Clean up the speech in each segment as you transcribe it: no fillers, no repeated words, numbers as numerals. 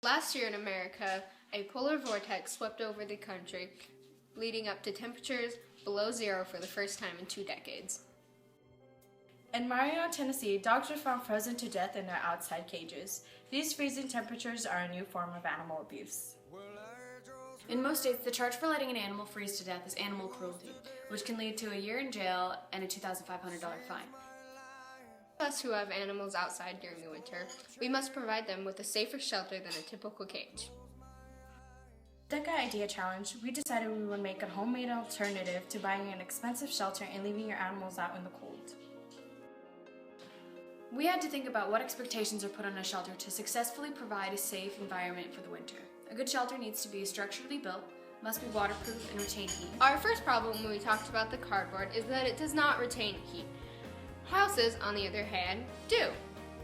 Last year in America, a polar vortex swept over the country, leading up to temperatures below zero for the first time in 2 decades. In Marion, Tennessee, dogs were found frozen to death in their outside cages. These freezing temperatures are a new form of animal abuse. In most states, the charge for letting an animal freeze to death is animal cruelty, which can lead to a year in jail and a $2,500 fine. For us who have animals outside during the winter, we must provide them with a safer shelter than a typical cage. DECA Idea Challenge, we decided we would make a homemade alternative to buying an expensive shelter and leaving your animals out in the cold. We had to think about what expectations are put on a shelter to successfully provide a safe environment for the winter. A good shelter needs to be structurally built, must be waterproof, and retain heat. Our first problem when we talked about the cardboard is that it does not retain heat. Houses, on the other hand, do.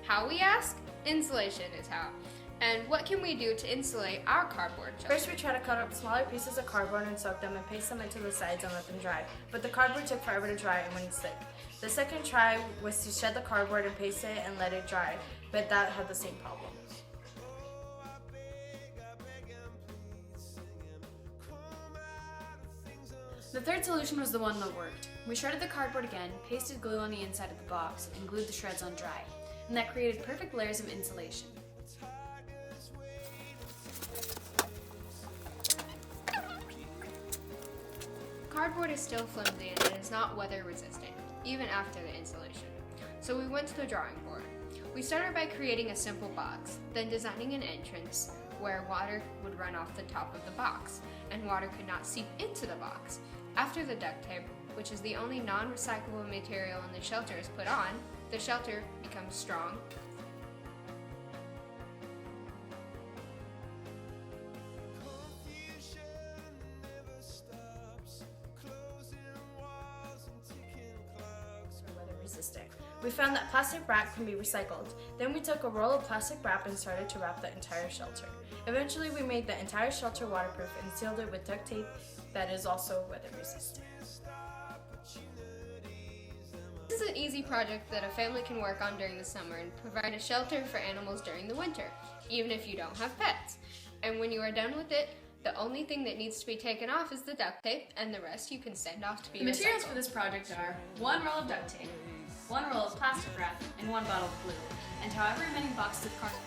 How, we ask? Insulation is how. And what can we do to insulate our cardboard shelter? First, we tried to cut up smaller pieces of cardboard and soak them and paste them into the sides and let them dry. But the cardboard took forever to dry and wouldn't stick. The second try was to shed the cardboard and paste it and let it dry, but that had the same problem. The third solution was the one that worked. We shredded the cardboard again, pasted glue on the inside of the box, and glued the shreds on dry. And that created perfect layers of insulation. Cardboard is still flimsy and it is not weather resistant, even after the insulation. So we went to the drawing board. We started by creating a simple box, then designing an entrance where water would run off the top of the box, and water could not seep into the box. After the duct tape, which is the only non-recyclable material in the shelter, is put on, the shelter becomes strong. Resistant. We found that plastic wrap can be recycled. Then we took a roll of plastic wrap and started to wrap the entire shelter. Eventually, we made the entire shelter waterproof and sealed it with duct tape that is also weather resistant. This is an easy project that a family can work on during the summer and provide a shelter for animals during the winter, even if you don't have pets. And when you are done with it, the only thing that needs to be taken off is the duct tape, and the rest you can send off to be recycled. The materials for this project are 1 roll of duct tape, 1 roll of plastic wrap, and 1 bottle of glue, and however many boxes of cardboard.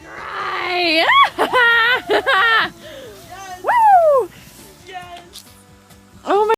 Right!